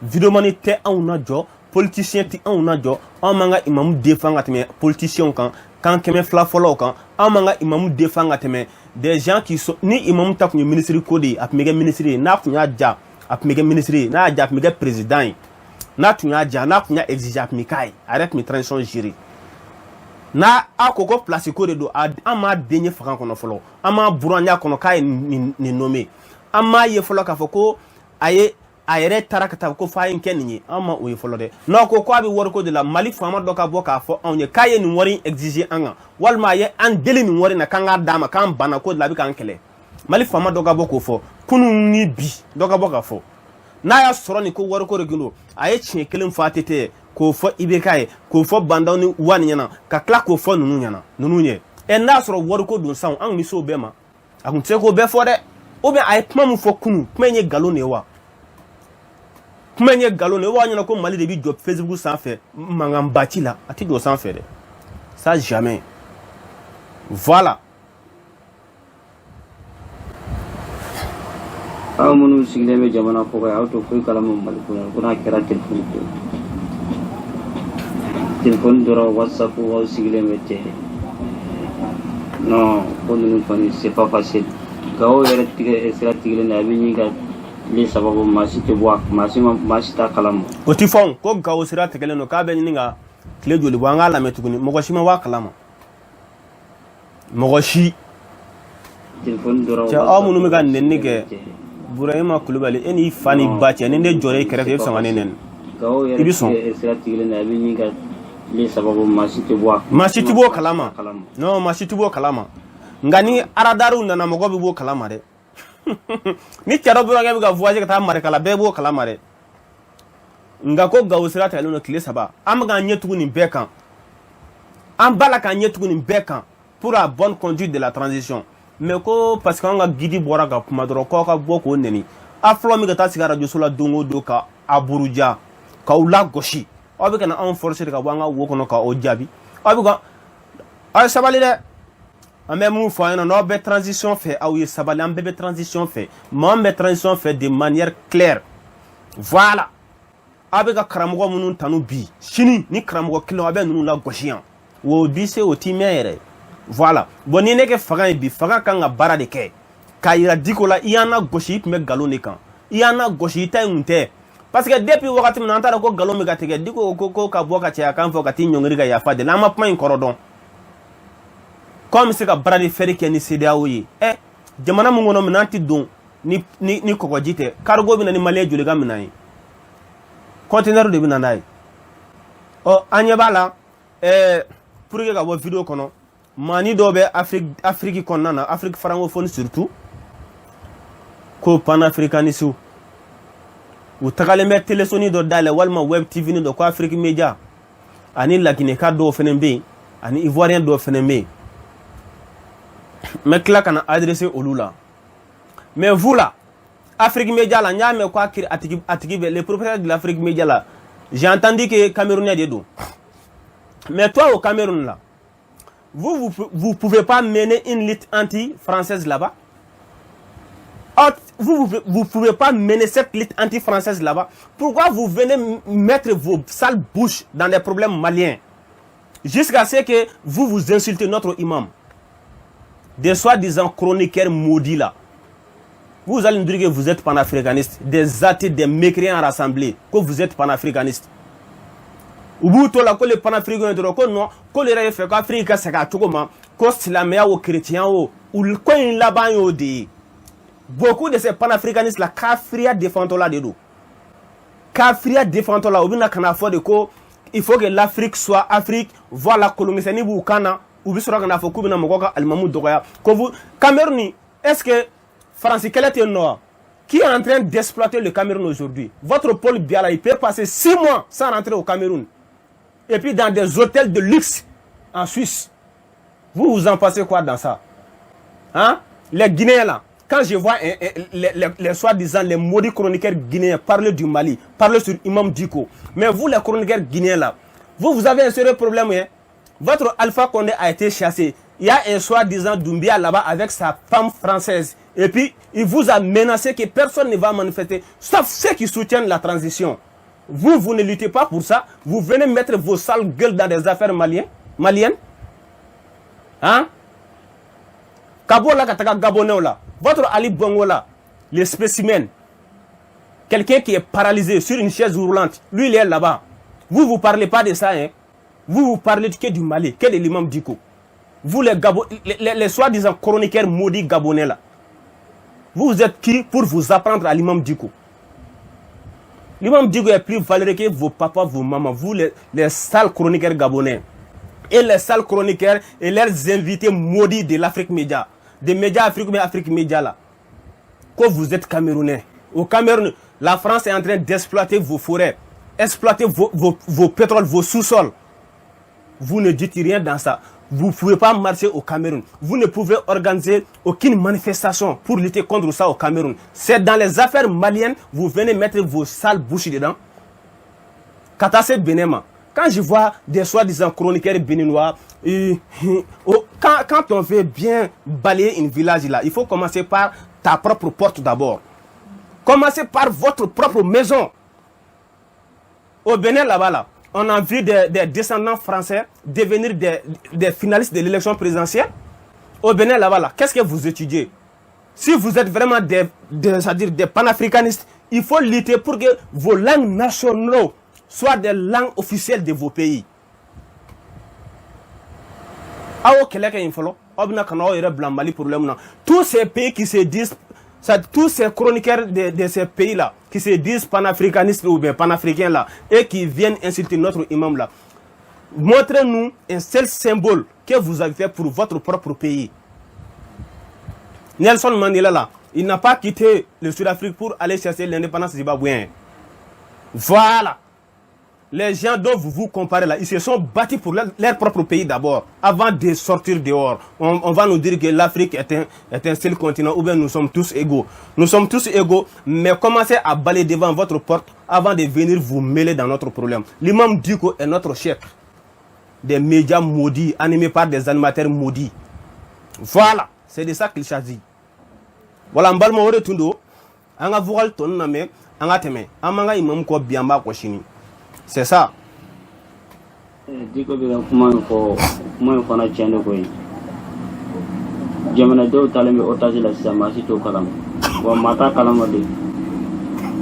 vidéomani tɛ anw na jɔ politicien tɛ anw na jɔ anw man ka imamu défend ka tɛmɛ politiciens kan kan kɛmɛ fila fɔlɔw kan anw man ka imamu défend ka tɛmɛ des gens qui sont ni imamu ta kun ye ministre ko de ye a tun bɛ kɛ ministre ye n'a kun y'a ja a tun bɛ kɛ ministre ye n'a y'a ja a tun bɛ kɛ président ye n'a tun y'a ja n'a kun y'a exige a tun bɛ k'a ye a yɛrɛ tun bɛ transition gérer n'a a ko ko place ko de don an m'a den ye fanga kɔnɔ fɔlɔ an m'a buranya kɔnɔ k'a ye nin nommé an m'a ye fɔlɔ k'a fɔ ko a ye a yɛrɛ taara ka taa ko f'a ye kɛ nin ye an ma o ye fɔlɔ dɛ n'aw ko k'a bɛ wari ko de la mali faama dɔ ka bɔ k'a fɔ anw ye k'a ye nin wari exige an kan walima a ye an deli nin wari na k'an k'a d'a ma k'an banna ko de la a bɛ k'an kɛlɛ mali faama dɔ ka bɔ k'o fɔ kunun ni bi dɔ ka bɔ k'a fɔ n'a y'a sɔrɔ nin ko wari ko de gindo a ye tiɲɛ kelen fɔ a tɛ ye k'o fɔ IBK ye k'o fɔ bandaw ni wani ɲɛna ka tila k'o fɔ ninnu ɲɛna ninnu ye n'a y'a sɔrɔ wari ko don san an tun bɛ se o bɛɛ ma a tun tɛ se k'o bɛɛ fɔ dɛ ou bien a ye kuma min fɔ kunun kuma in ye nkalon de ye wa kuma in ye nkalon de ye wa ɲɛna ko mali de bɛ jɔ Facebook sanfɛ mankanba ci la a tɛ jɔ sanfɛ dɛ ça jamais voilà. aw minnu sigilen bɛ jamana kɔ kan aw to foyi kalama mali kɔnɔ ko n'a kɛra telefɔni dɔrɔn WhatsApp aw sigilen bɛ ten non ko ninnu kɔni c'est pas facile gawo yɛrɛ sira tigɛlen de a bɛ ɲini ka le sababu maa si tɛ bɔ maa si t'a kalama o tɛ fɔ ko gawo sira tigɛlen don k'a bɛ ɲini ka tile joli bɔ an k'a lamɛn tuguni mɔgɔ si ma bɔ a kalama mɔgɔ si telefɔni dɔrɔn cɛ aw minnu bɛ ka nɛni kɛ Burahima Koulibaly eni fani bache ni ne jore kɛrɛfɛ e sanga nenen gawo yɛrɛ sira tigɛlen na a bɛ ɲini ka le sababu maasi tɛ bɔ kalama non maasi tɛ bɔ kalama nka ni aradaru nana mɔgɔ bɛ bɔ kalama dɛ ni cɛdɔ burankɛ bɛ ka voyage ka taa Marikala bɛɛ b'o kalama dɛ nka ko gawo sira tigɛlen don tile 3 an bɛ k'an ɲɛ tugu nin bɛɛ kan an b'a la k'an ɲɛ tugu nin bɛɛ kan pour la bonne conduite de la transition mais ko parce que an ka guide bɔra ka kuma dɔrɔn k'aw ka bɔ k'o nɛni a fɔlɔ min ka taa sigi radio so la don o don ka a buruja k'aw lagosi aw bɛ ka na anw forcer ka bɔ an ka wo kɔnɔ k'aw jaabi aw bɛ ka aw ye sabali dɛ an bɛ mun fɔ an ɲɛna n'aw bɛ transition fɛ aw ye sabali an bɛɛ bɛ transition fɛ mais an bɛ transition fɛ de manière claire voilà aw bɛ ka karamɔgɔ minnu tanu bi sini ni karamɔgɔ kelen aw bɛ ninnu lagosi yan o bi se o ti mɛn yɛrɛ voilà bon ni ne kɛ fanga ye bi fanga kan ka baara de kɛ k'a yira Diko la i y'an lagosi i tun bɛ nkalon de kan i y'an lagosi i ta in kun tɛ parce que depuis wagati min na an taara ko nkalon bɛ ka tigɛ Diko ko ka bɔ ka caya kan fɔ ka t'i ɲɔngiri ka yafa deli an ma kuma in kɔrɔ dɔn ko an bɛ se ka baara de fɛri kɛ ni CEDEAO ye jamana min kɔnɔ minɛn tɛ don ni kɔgɔji tɛ cargo bɛ na ni maliyɛn joli ka minɛn ye conteneur de bɛ na n'a ye ɔ an ɲɛ b'a la pour que ka bɔ vidéo kɔnɔ maani dɔw bɛ Afrique kɔnɔna na Afrique francophone surtout ko panafricanistes u tagalen bɛ télésoni dɔ dayɛlɛ walima web TV dɔ ko Afrique Media ani laginɛka dɔw fɛnɛ bɛ yen ani ivoirien dɔw fɛnɛ bɛ yen n bɛ tila ka na adresser olu la mais vous là Afrique Media la n y'a mɛn ko a tigi bɛ les propriétaires de l'Afrique Media la j'ai entendu que Camerounais de don mais toi au Cameroun là vous pouvez pas mener une lutte anti-française là-bas. Vous pouvez pas mener cette lutte anti-française là-bas. Pourquoi vous venez mettre vos sales bouches dans des problèmes maliens jusqu'à ce que vous insultez notre imam? Des soi-disant chroniqueurs maudits là. Vous allez nous dire que vous êtes panafricanistes, des athées, des mécréants rassemblés, que vous êtes panafricanistes. Ubu to la ko le panafricain to ko non ko le re fe ko Afrique se ka tugo ma ko silamea o chrétien o ko in laban yo de beaucoup de ces panafricanistes la kafria défendent là de do kafria défendent là obina kana fo de ko il faut que l'Afrique soit Afrique voilà coloniser ni bu kana ubi sura kana fo ko bina moko ka almamu dogoya ko vous Cameroun est-ce que France quel est noir qui est en train d'exploiter le Cameroun aujourd'hui? Votre Paul Biala il peut passer 6 mois sans rentrer au Cameroun. Et puis dans des hôtels de luxe en Suisse. Vous en pensez quoi dans ça? Hein? Les Guinéens là, quand je vois les soi-disant les maudits chroniqueurs guinéens parler du Mali, parler sur Imam Diko, mais vous les chroniqueurs guinéens là, vous avez un sérieux problème. Hein? Votre Alpha Condé a été chassé. Il y a un soi-disant Doumbia là-bas avec sa femme française. Et puis il vous a menacé que personne ne va manifester, sauf ceux qui soutiennent la transition. Vous ne luttez pas pour ça. Vous venez mettre vos sales gueules dans des affaires maliennes. Hein? Kabola Kataka Gabonais là. Votre Ali Bongo là, les spécimens. Quelqu'un qui est paralysé sur une chaise roulante. Lui, il est là-bas. Vous parlez pas de ça. Hein? Vous parlez que du Mali, que de l'imam Diko. Vous les soi-disant chroniqueurs maudits gabonais là. Vous êtes qui pour vous apprendre à l'imam Diko? L'imam Diko est plus valeureux que vos papas, vos mamans, vous les sales chroniqueurs gabonais. Et les sales chroniqueurs et leurs invités maudits de l'Afrique Média. Des médias Afrique Média là. Que vous êtes Camerounais. Au Cameroun, la France est en train d'exploiter vos forêts, exploiter vos pétroles, vos sous-sols. Vous ne dites rien dans ça. Vous ne pouvez pas marcher au Cameroun. Vous ne pouvez organiser aucune manifestation pour lutter contre ça au Cameroun. C'est dans les affaires maliennes, vous venez mettre vos sales bouches dedans. Katasse Benema. Quand je vois des soi-disant chroniqueurs béninois, quand on veut bien balayer une village là, il faut commencer par ta propre porte d'abord. Commencez par votre propre maison. Au Bénin là-bas là. On a vu des descendants français devenir des finalistes de l'élection présidentielle. Au Bénin, là-bas, qu'est-ce que vous étudiez? Si vous êtes vraiment c'est-à-dire des panafricanistes, il faut lutter pour que vos langues nationales soient des langues officielles de vos pays. Tous ces pays qui se disent Tous ces chroniqueurs de ces pays-là, qui se disent panafricanistes ou bien panafricains là, et qui viennent insulter notre imam là, montrez-nous un seul symbole que vous avez fait pour votre propre pays. Nelson Mandela là, il n'a pas quitté le Sud-Afrique pour aller chercher l'indépendance zimbabwéenne. Voilà. Les gens dont vous vous comparez là, ils se sont battus pour leur propre pays d'abord, avant de sortir dehors. On va nous dire que l'Afrique est un seul continent, ou bien nous sommes tous égaux. Nous sommes tous égaux, mais commencez à balayer devant votre porte avant de venir vous mêler dans notre problème. L'imam Diko est notre chef des médias maudits, animés par des animateurs maudits. Voilà, c'est de ça qu'il s'agit. Voilà, mbalma ore tundo, anga vocal ton name, anga teme, amanga imam ko biamba ko shini. C'est ça. Diko bi kuma ko na chendo ko yi. Jamana do talame otaji la sama si to kalam. Wa mata kalam de.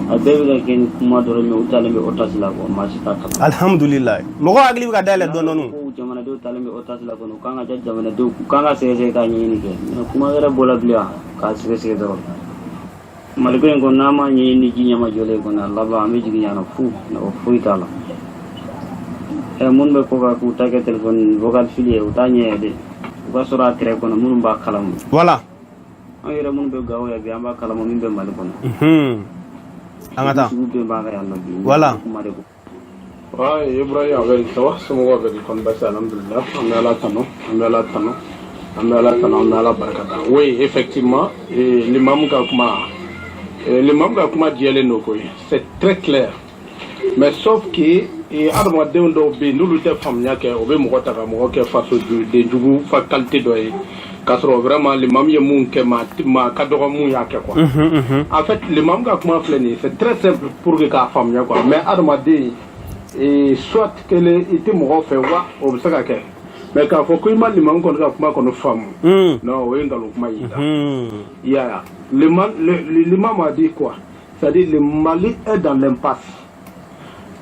Abe ga ken kuma do me talame otaji la ko ma si ta kalam. Alhamdulillah. Mo ko agli ga dale do nonu. Ko jamana do talame otaji la ko no kanga jamana do kanga se ka ni ke. Kuma gara bola blia ka se do. Malgré qu'on n'a pas ni nyama jole qu'on a là-bas mais j'ai gagné fou na fou itala et mon be ko ka ku ta ke téléphone vocal filié ou tanye de ko sura tere ko na mun ba kalam voilà ayira mun be gawo ya biamba kalam min be mal ko angata voilà ouais Ibrahim avec toi somo avec kon ba alhamdulillah amala barakata oui effectivement l'imam ka kuma l'imam ka kuma diele noko c'est très clair mais sauf que adama de ndo be nulu te famnya ke obe mo ta mo ke faso de jugu fa qualité do e kasro vraiment l'imam ye mun ke ma ka do mun ya ke quoi en fait l'imam ka kuma fleni c'est très simple pour que ka famnya quoi mais adama de soit que le était mo fait wa o ça ka mais quand faut que l'imam ko ka kuma ko femme non o ngalo kuma ya l'imam a dit quoi, c'est-à-dire le Mali est dans l'impasse.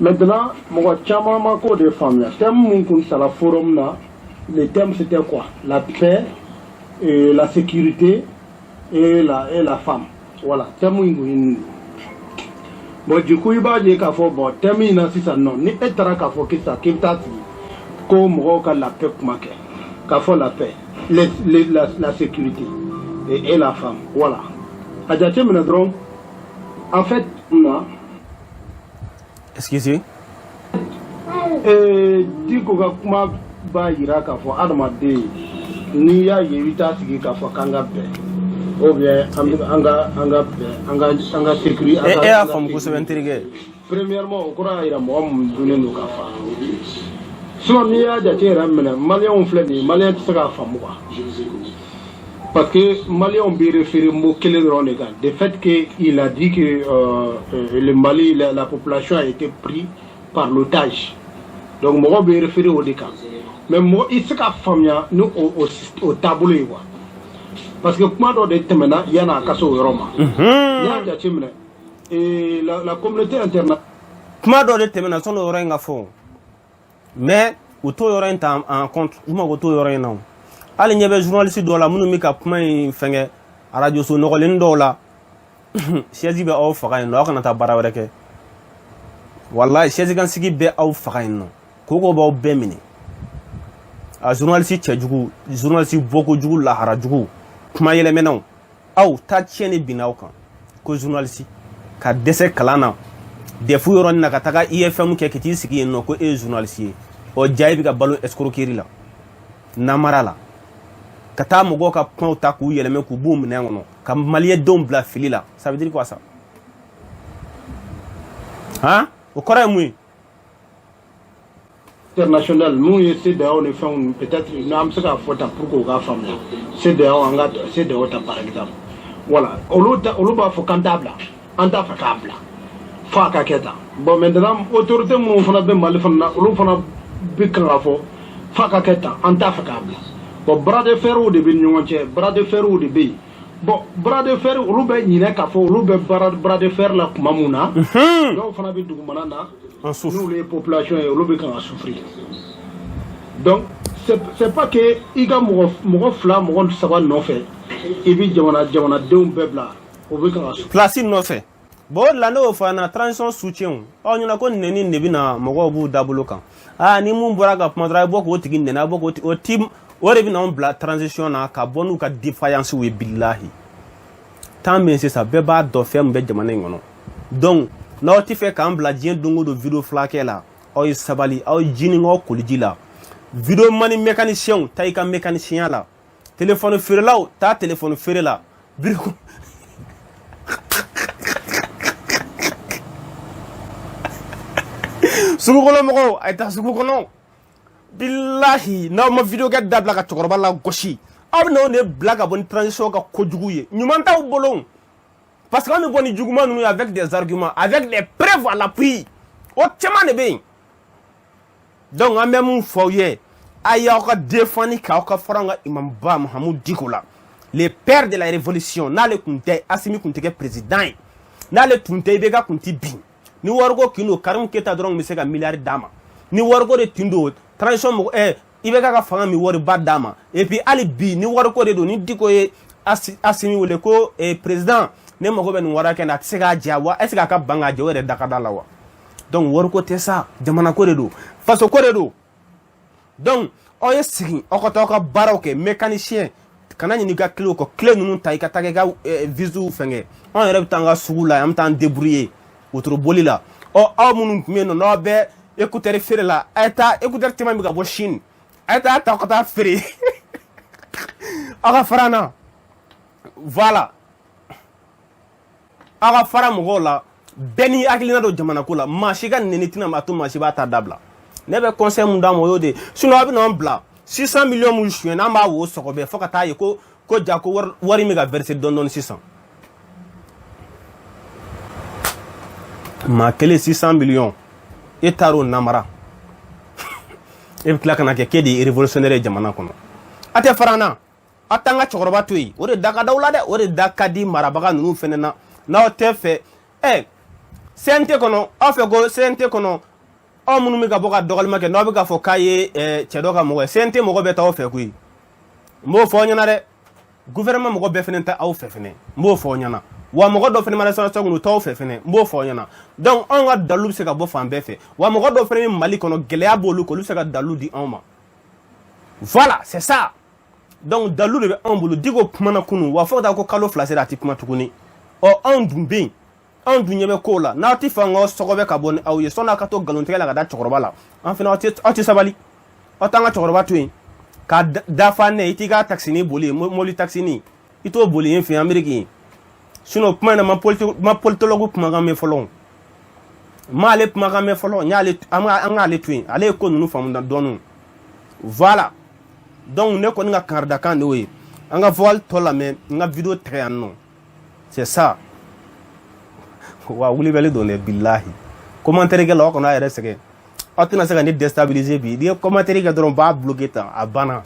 Maintenant, moi chama mako de famille. Thème mon sur la forum là, le thème c'était quoi? La paix, et la sécurité et la femme. Voilà. Thème mon bon du coup il va dire qu'il faut bon thème ina si ça non ni etara qu'il faut que ça qu'il t'a comme roka la paix marqué. Qu'il faut la paix, la sécurité et la femme. Voilà. En fait, excusez. Diko ka kuma ba yira ka fo adama de ni ya yevita sigi ka fo kanga be ou bien anga sécurité et a fam ko se intriguer premièrement on croit ira mo am dunen no ka fa sinon ni ya jate ramena malien flani malien tsaka fam quoi. Parce que Mali on peut référer au Kélé de fait qu'il a dit que le Mali, la population a été prise par l'otage. Donc moi on peut référer au décan. Mais moi il se famille nous au tableau. Parce que comment dans des thèmes il y en a casso Roma. Et la communauté internationale. Comment dans des thèmes sont au rien à fond. Mais au taux rien en compte, moi au taux rien non. Ali nyebe journaliste do la munu mi ka kuma fenge radio so no len do la shezi be aw faga no kana ta bara wala wallahi shezi kan sigi be aw faga no koko ba be mini a journaliste chejugu journaliste boko jugu la hara jugu kuma yele menaw aw ta chene binaw kan ko journaliste ka dese kalana de fu yoron na ka taga IFM ke kiti sigi no ko e journaliste o jaybi ka balo escroquerie la namara la kata mogo ka pon ta ku yeleme ku boum nengono ka malien dom bla fili la ça veut dire quoi ça hein au corps moi international nous essaie de on fait peut-être une âme ça faut ta pour ko ga femme c'est de on ga c'est de autre par exemple voilà on ba faut comptable anta fa câble fa ka keta bon maintenant autorité mon fana be mal fana on fana be kan fo fa ka keta anta fa câble. Bon, bras de fer ou de bignon, bras de fer ou de bé. Bon, bras de fer, ou l'oube n'y a qu'à faire, l'oube bras de fer la Mamouna. Donc, on a vu du Manana, nous les populations et l'oube qui ont souffert. Donc, c'est pas que il y a mon flamme, mon savoir non fait. Et puis, il y a deux bébés là. o be ka so place nɔfɛ bon la ne y'o fɔ an na transition soutien ɔ ɲɛna ko nɛni de bɛ na mɔgɔw b'u dabolo kan ni mun bɔra ka kuma dɔrɔn a bɛ bɔ k'o tigi nɛnɛ a bɛ bɔ k'o tigi o de bɛ na anw bila transition na ka bɔ n'u ka défaillance ye bilahi temps min sisan bɛɛ b'a dɔn fɛn min bɛ jamana in kɔnɔ donc n'aw tɛ fɛ k'an bila diɲɛ don o don vidéo filakɛ la aw ye sabali aw ye ji nin aw koliji la vidéo mani mécanicien ta i ka mécanicien la téléphone feerelaw taa téléphone feere la biriku sugu kɔnɔ mɔgɔw a ye taa sugu kɔnɔ bilahi n'aw ma vidéo kɛ dabila ka cɛkɔrɔba la gosi aw bɛ n'o de bila ka bɔ ni transition ka kojugu ye ɲuman t'aw bolo parce que an bɛ bɔ ni juguman ninnu ye avec des arguments avec des preuves à l'appui o caman de bɛ yen donc an bɛ mun fɔ aw ye a y'aw ka défendre k'aw ka fara an ka imamba Mahamudu Diko la le père de la révolution n'ale tun tɛ Asimi tun tɛ kɛ président ye n'ale tun tɛ IBK tun tɛ bin ni wariko kin don Karimu Keyita dɔrɔn bɛ se ka miliyari d'a ma ni wariko de tun don transition mɔgɔ IBK ka fanga min wariba d'a ma et puis hali bi ni wariko de don ni Diko ye Asimi wele ko président ne mago bɛ nin wari kɛ na a tɛ se k'a jɛ wa est ce que a ka ban k'a jɛ o yɛrɛ da ka d'a la wa donc wariko tɛ sa jamana ko de don faso ko de don donc aw ye sigi aw ka taa aw ka baaraw kɛ mécanicien kana ɲini ka clé kɔ clé ninnu ta i ka taa kɛ i ka visiw fɛngɛ anw yɛrɛ bɛ taa an ka sugu la an bɛ taa an débrouiller wotoro boli la aw minnu tun bɛ yen nɔ n'aw bɛ écouteur feere la a ye taa écouteur caman bɛ ka bɔ Chine a ye taa ta ka taa feere aw ka fara an na voilà aw ka fara mɔgɔw la bɛɛ ni hakilina don jamana ko la maa si ka nɛni tɛna maa to maa si b'a ta dabila ne bɛ conseil mun d'a ma o y'o de ye sinon aw bɛ n'anw bila 600 millions mun suyɛn n'an b'a wo sɔgɔ bɛɛ fo ka taa ye ko ja ko wari min ka verser dɔɔni sisan maa kelen 600 millions e taar'o namara e bɛ tila ka na kɛ k'e de ye révolutionnaire ye jamana kɔnɔ a tɛ fara an na a t'an ka cɛkɔrɔba to yen o de da ka d'aw la dɛ o de da ka di marabaga ninnu fɛnɛ na n'aw tɛ fɛ CNT kɔnɔ aw fɛ ko CNT kɔnɔ aw minnu bɛ ka bɔ ka dɔgɔlima kɛ n'aw bɛ k'a fɔ k'a ye cɛ dɔ ka mɔgɔ ye CNT mɔgɔ bɛ taa aw fɛ koyi n b'o fɔ aw ɲɛna dɛ gouvernement mɔgɔ bɛɛ fɛnɛ tɛ aw fɛ fɛnɛ n b'o fɔ aw ɲɛna wa mɔgɔ dɔ fɛnɛ mana sɔrɔ kɔnɔ u t'aw fɛ fɛnɛ n b'o fɔ aw ɲɛna donc anw ka dalu bɛ se ka bɔ fan bɛɛ fɛ wa mɔgɔ dɔ fɛnɛ bɛ Mali kɔnɔ gɛlɛya b'olu kan olu bɛ se ka dalu di anw ma voilà c'est ça donc dalu de bɛ anw bolo Diko kumana kunun wa fo ka taa ko kalo 2 sera a tɛ kuma tuguni anw dun bɛ yen anw dun ɲɛ bɛ kow la n'aw tɛ fɛ an ka sɔgɔbɛ ka bɔ ni aw ye sɔnni aw ka to nkalontigɛ la ka da cɛkɔrɔba la an fana aw tɛ sabali aw t'an ka cɛkɔrɔba to yen ka dafa ne i t'i ka taxini boli mobili taxini i t'o boli yen fɛ yen Amérique yen sinon kuma in na ma politologue kumakan mɛn fɔlɔ n m'ale kumakan mɛn fɔlɔ an k'ale to yen ale ye ko ninnu faamu dɔɔnin voilà donc ne kɔni ka kangaridakan de y'o ye an ka voile tɔ lamɛn n ka vidéo tigɛ yan nɔ c'est ça wa wulibɛli don dɛ bilahi commentaire kɛ la aw kana a yɛrɛ sɛgɛn aw tɛna se ka ne déstabiliser bi n'i ye commentaire kɛ dɔrɔn b'a bloquer tan a banna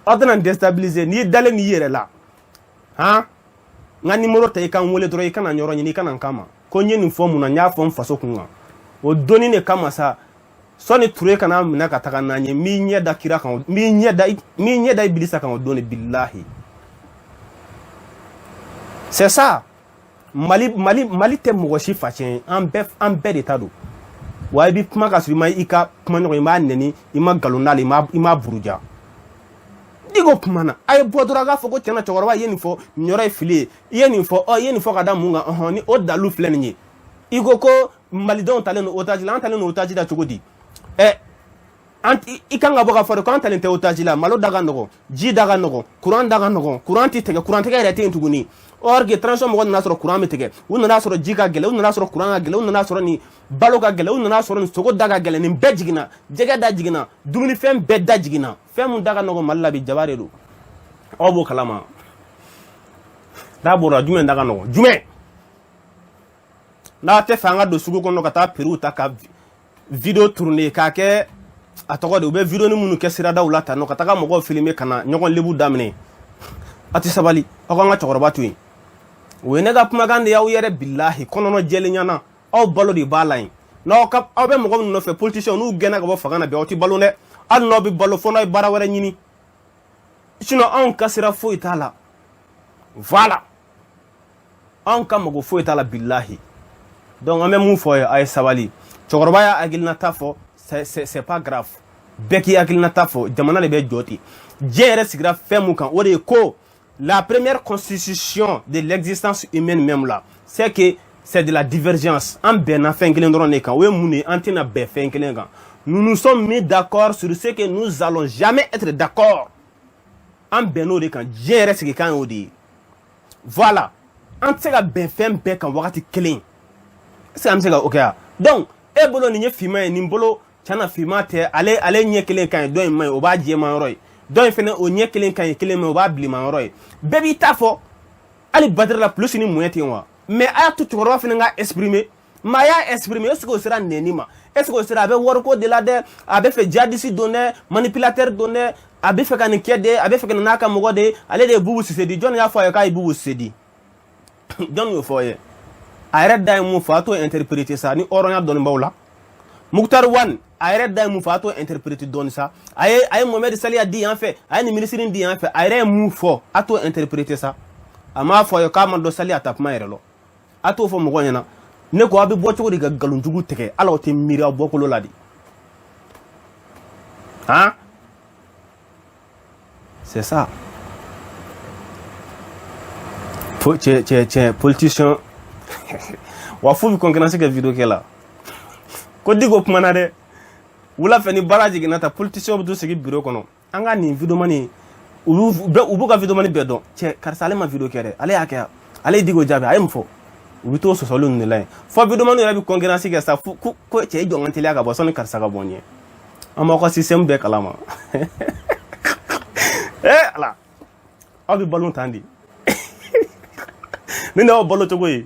aw tɛna déstabiliser n'i dalen n'i yɛrɛ la han n ka numéro ta i ka n wele dɔrɔn i kana n yɔrɔ ɲini i kana n kama ko n ye nin fɔ mun na n y'a fɔ n faso kun kan o donni de kama sa sɔni Ture kana minɛ ka taga n'an ye n b'i ɲɛ da kira kan n b'i ɲɛ da Ibilisa kan o don de bilahi c'est ça Mali tɛ mɔgɔ si facɛ ye an bɛɛ de ta don wa i bɛ kuma ka sɔrɔ i ka kuma ɲɔgɔn i m'a nɛni i ma nkalon d'ale i m'a buruja Diko kumana a ye bɔ dɔrɔn k'a fɔ ko tiɲɛna cɛkɔrɔba i ye nin fɔ nin yɔrɔ ye fili ye i ye nin fɔ ka da mun kan ni o dalu filɛ nin ye i ko malidenw talen don otage la an talen don otage la cogo di i kan ka bɔ ka fɔ de ko an talen tɛ otage la malo da ka nɔgɔn ji da ka nɔgɔn courant da ka nɔgɔn courant tɛ tigɛ courant tigɛ yɛrɛ tɛ yen tuguni or que transition mɔgɔ nana sɔrɔ courant bɛ tigɛ u nana sɔrɔ ji ka gɛlɛn u nana sɔrɔ courant ka gɛlɛn u nana sɔrɔ nin balo ka gɛlɛn u nana sɔrɔ nin sogo da ka gɛlɛn nin bɛɛ jiginna jɛgɛ da jiginna dumunifɛn bɛɛ da jiginna fɛn mun da ka nɔgɔn Mali la bi jaba de don aw b'o kalama n'a bɔra jumɛn da ka nɔgɔn jumɛn n'a tɛ fɛ an ka don sugu kɔnɔ ka taa Peru ta ka vidéo tourner k'a kɛ a tɔgɔ de u bɛ vidéo ni minnu kɛ siradaw la tan nɔ ka taga mɔgɔw filmer ka na ɲɔgɔn lebu daminɛ a tɛ sabali aw k'an ka cɛkɔrɔba to yen o ye ne ka kumakan de y'aw yɛrɛ bilahi kɔnɔnɔ jɛlenya na aw balo de b'a la yen n'aw bɛ mɔgɔ minnu nɔfɛ politiciens n'u gɛnna ka bɔ fanga na bi aw tɛ balo dɛ hali n'aw bɛ balo fo n'aw ye baara wɛrɛ ɲini sinon anw ka sira foyi t'a la voilà an ka mago foyi t'a la billahi. Donc an bɛ mun fɔ ye a ye sabali cɛkɔrɔba y'a hakilinata fɔ c'est pas grave bɛɛ k'i hakilinata fɔ jamana de bɛ jɔ ten diɲɛ yɛrɛ sigira fɛn mun kan o de ye ko la première constitution de l'existence humaine même là c'est que c'est de la divergence an bɛnna fɛn kelen dɔrɔn de kan o ye mun ye an tɛna bɛn fɛn kelen kan nous nous sommes mis d'accord sur ce que nous allons jamais être d'accord an bɛnn'o de kan diɲɛ yɛrɛ sigikan y'o de ye voilà an tɛ se ka bɛn fɛn bɛɛ kan wagati kelen est-ce que an bɛ se ka o kɛ yan donc e bolo nin ye finman ye nin bolo tiɲɛna finman tɛ ale ɲɛ kelen ka ɲi dɔ in man ɲi o b'a jɛman yɔrɔ ye dɔ in fɛnɛ o ɲɛ kelen ka ɲi kelen man ɲi o b'a bilenman yɔrɔ ye bɛɛ b'i ta fɔ hali Badara la plus ni moyen ten wa mais a y'a to cɛkɔrɔba fɛnɛ ka exprimer mais a y'a exprimer est-ce que o sera nɛni ma est-ce que o sera a bɛ wariko de la dɛ a bɛ fɛ jadisi don dɛ manipulateur don dɛ a bɛ fɛ ka nin kɛ de a bɛ fɛ ka n'a ka mɔgɔ de ale de ye Bubu Sisedi jɔn y'a fɔ a ye k'a ye Bubu Sisedi jɔn y'o fɔ a ye a yɛrɛ da ye mun fɔ a t'o interpréter sa ni hɔrɔnya dɔnnibaaw la Muktar Wan a yɛrɛ da ye mun fɔ a t'o interpréter dɔɔni sa a ye Mohamed Saliya di yan fɛ a ye nin ministre di yan fɛ a yɛrɛ ye mun fɔ a t'o interpréter sa a m'a fɔ a ye k'a ma dɔn Saliya ta kuma yɛrɛ lɔ a t'o fɔ mɔgɔ ɲɛna ne ko a bɛ bɔ cogo di ka nkalonjugu tigɛ ala o tɛ miiri aw bɔkolo la de hein c'est ça politicien wa fo bi concurrence kɛ vidéo kɛ la ko Diko kumana dɛ wula fɛ ni baara jiginna ta politicien bɛ to sigi bureau kɔnɔ an ka nin vidéo mani u b'u ka vidéo mani bɛɛ dɔn cɛ karisa ale ma vidéo kɛ dɛ ale y'a kɛ ale ye Diko jaabi a ye mun fɔ u bɛ to sɔsɔli ninnu de la yen fɔ vidéo mani yɛrɛ bɛ concurrence kɛ sa ko cɛ ye jɔn ka teliya ka bɔ sɔnni karisa ka bɔ ɲɛ an b'aw ka système bɛɛ kalama ala aw bɛ balo tan de ni n'aw balo cogo ye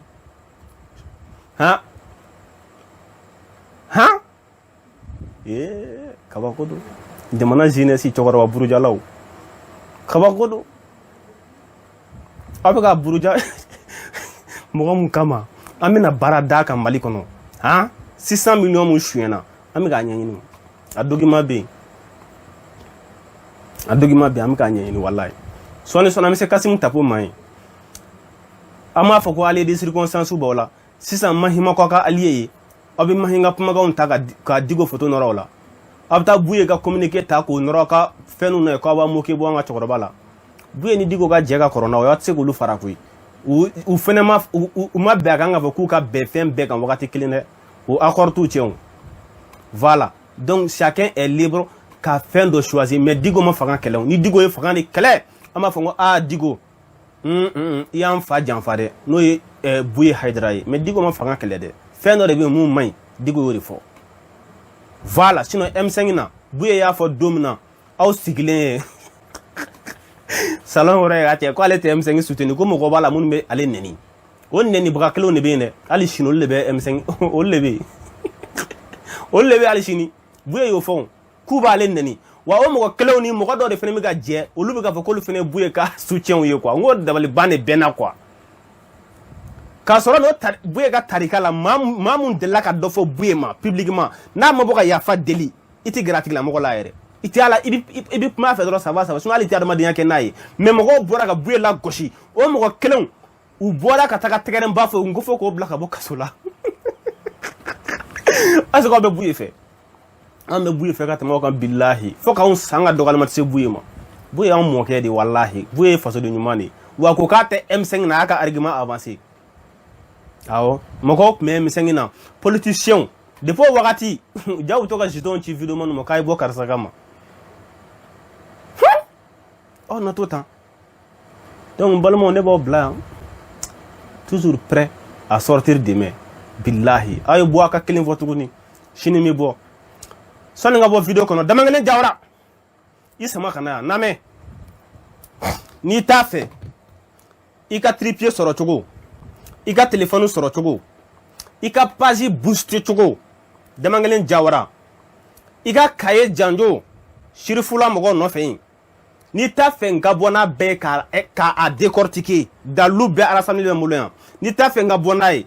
han kabako don jamana jeunesse cɛkɔrɔba burujalaw kabako don aw bɛ ka buruja mɔgɔ mun kama an bɛna baara d'a kan Mali kɔnɔ 600 millions mun suyɛna an bɛ k'a ɲɛɲini a document bɛ yen an bɛ k'a ɲɛɲini walayi sɔɔni an bɛ se Kasimu Tapo ma yen an m'a fɔ ko ale de circonstance b'aw la sisan Mahima k'aw ka allié ye aw bɛ Mahima kumakanw ta ka Diko photo nɔrɔ o la aw bɛ taa Buye ka communiqué ta k'o nɔrɔ ka fɛn na ye k'aw b'a moqué bɔ an ka cɛkɔrɔba la Buye ni Diko ka jɛ ka kɔrɔ n'a ye aw tɛ se k'olu fara koyi u fɛnɛ ma bɛn a kan k'a fɔ k'u ka bɛn fɛn bɛɛ kan wagati kelen dɛ o accord t'u cɛ o voilà donc chacun est libre ka fɛn dɔ choisir mais Diko ma fanga kɛlɛ o ni Diko ye fanga de kɛlɛ an b'a fɔ ko Diko i y'an fa janfa dɛ n'o ye Buye Haidara ye mais Diko ma fanga kɛlɛ dɛ fɛn dɔ de bɛ yen mun man ɲi Diko y'o de fɔ voilà sinon M5 na Buye y'a fɔ don min na aw sigilen ye salon wɛrɛ y'a cɛ ko ale tɛ M5 soutenir ko mɔgɔ b'a la minnu bɛ ale nɛni o nɛnibaga kelenw de bɛ yen dɛ hali sini olu de bɛ M5 olu de bɛ yen olu de bɛ hali sini Buye y'o fɔ k'u b'ale nɛni wa o mɔgɔ kelenw ni mɔgɔ dɔw de fana bɛ ka jɛ olu bɛ k'a fɔ k'olu fana Buye ka soutien ye quoi n ko dabaliban de bɛnna quoi k'a sɔrɔ n'o Buye ka tarika la maa mun delila ka dɔ fɔ Buye ma publiquement n'a ma bɔ ka yafa deli i tɛ gɛrɛ a tigilamɔgɔ la yɛrɛ i tɛ ala i bɛ kuma a fɛ dɔrɔn ça va sinon hali i tɛ adamadenya kɛ n'a ye mais mɔgɔw bɔra ka Buye la gosi o mɔgɔ kelenw u bɔra ka taga tɛgɛrɛba fɛ n ko fɔ k'o bila ka bɔ kaso la est-ce que aw bɛ Buye fɛ an bɛ Buye fɛ ka tɛmɛ aw kan bilahi fo k'anw san ka dɔgɔyalima tɛ se Buye ma Buye y'anw mɔkɛ de walahi Buye ye fasoden ɲuman de wa ko k'a tɛ M5 na a y'a ka argument avancé awɔ mɔgɔw tun bɛ M5 na politiciens depuis o wagati ja u to ka jeton ci vidéo man ma k'a ye bɔ karisa kama aw na to tan donc balimaw ne b'aw bila yan toujours prêt à sortir demain billahi aw ye bɔ a ka kelen fɔ tuguni sini mi bɔ sɔnni ka bɔ vidéo kɔnɔ Damakelen Jawara i sama ka na yan lamɛn n'i t'a fɛ i ka tripier sɔrɔ cogo i ka téléphone sɔrɔ cogo i ka page booster cogo Damakelen Jawara i ka cahier janjo sirifula mɔgɔw nɔfɛ yen n'i t'a fɛ n ka bɔ n'a bɛɛ k'a décortiquer dalu bɛɛ Alassane bɛ n bolo yan n'i t'a fɛ n ka bɔ n'a ye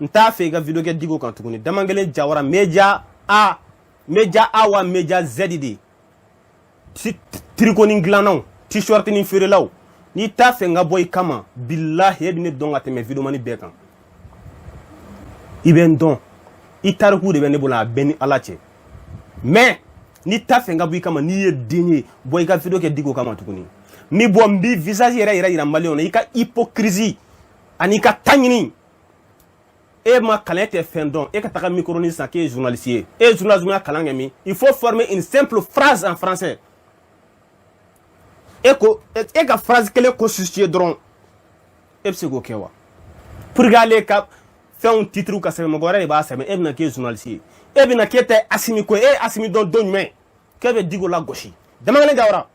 n t'a fɛ i ka vidéo kɛ Diko kan tuguni Damakelen Jawara média A wa média Z de tricot ni dilannaw t-shirt ni feerelaw ni t'a fɛ n ka bɔ i kama billahi e bɛ ne dɔn ka tɛmɛ videomani bɛɛ kan i bɛ n dɔn i tariku de bɛ ne bolo a bɛɛ ni Ala cɛ mais ni t'a fɛ n ka bɔ i kama n'i ye den ye bɔ i ka video kɛ Diko kama tuguni mi bɔ n bi visage yɛrɛ yira maliyɛnw na i ka hypocrisie ani ka ta ɲini e ma kalan tɛ fɛn dɔn e ka taga micro ni san k'e ye journaliste ye e ye journalisme ya kalan kɛ min il faut former une simple phrase en français e ka phrase kelen constitué dɔrɔn e bɛ se k'o kɛ wa pour que ale ka fɛnw titre ka sɛbɛn mɔgɔ wɛrɛ de b'a sɛbɛn e bɛna k'e ye journaliste ye e bɛna k'e tɛ Asimi ko ye e ye Asimi dɔn don jumɛn k'e bɛ Diko lagosi dama kelen Jawara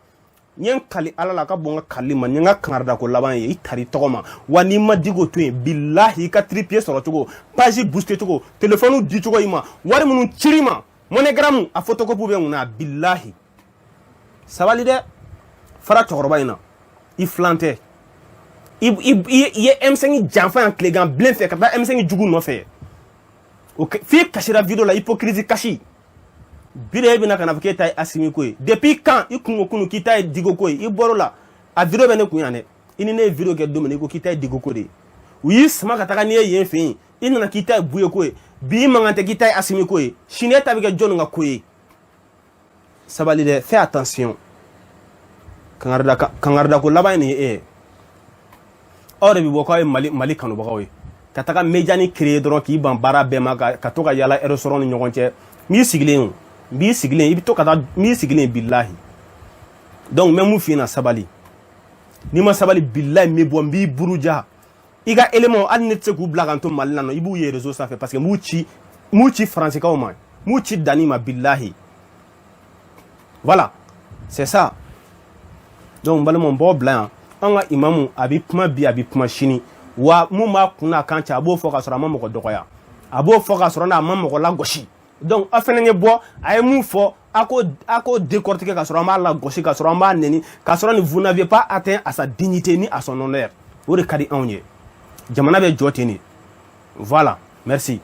n ye n kali Ala la ka bɔ n ka kali ma n ye n ka kangarida ko laban ye i tari tɔgɔ ma wa n'i ma Diko to yen billahi i ka tripier sɔrɔ cogo page booster cogo téléphone di cogo i ma wari minnu ciri ma monogramme a photocopie bɛ n kunna billahi sabali dɛ fara cɛkɔrɔba in na i filan tɛ i ye M5 janfa yan tilegan bilen fɛ ka taa M5 jugu nɔfɛ f'i kasira video la hypocrisie kasi bire e bɛna ka na fɔ k'e ta ye Asimi ko ye depuis quand i kun ko kunu k'i ta ye Diko ko ye i bɔr'o la a video bɛ ne kun yan dɛ i ni ne ye video kɛ don min i ko k'i ta ye Diko ko de ye u y'i sama ka taga n'i ye yen fɛ yen i nana k'i ta ye Buye ko ye bi i mankan tɛ k'i ta ye Asimi ko ye sini e ta bɛ kɛ jɔnni ka ko ye sabali dɛ fais attention kangarida ko laban ni e aw de bɛ bɔ k'aw ye Mali kanubagaw ye ka taga média ni créer dɔrɔn k'i ban baara bɛɛ ma ka to ka yala restaurant ni ɲɔgɔn cɛ n'i sigilen i bɛ to ka taa n'i sigilen billahi donc même mun f'i ɲɛna sabali n'i ma sabali billahi n bɛ bɔ n b'i buruja i ka élément hali ne tɛ se k'u bila kan to Mali la nɔ i b'u ye réseau sanfɛ parce que m'u ci françaisikaw ma m'u ci Dani ma billahi voilà c'est ça donc n balimaw n b'aw bila yan an ka imamu a bɛ kuma bi a bɛ kuma sini wa mun b'a kun n'a kan cɛ a b'o fɔ k'a sɔrɔ a ma mɔgɔ dɔgɔya a b'o fɔ k'a sɔrɔ n'a ma mɔgɔ lagosi donc a fɛnɛ ye bɔ a ye mun fɔ a k'o décortiquer k'a sɔrɔ an b'a lagosi k'a sɔrɔ an b'a nɛni k'a sɔrɔ ni vous n'avez pas atteint à sa dignité ni à son honneur o de ka di anw ye jamana bɛ jɔ ten de voilà merci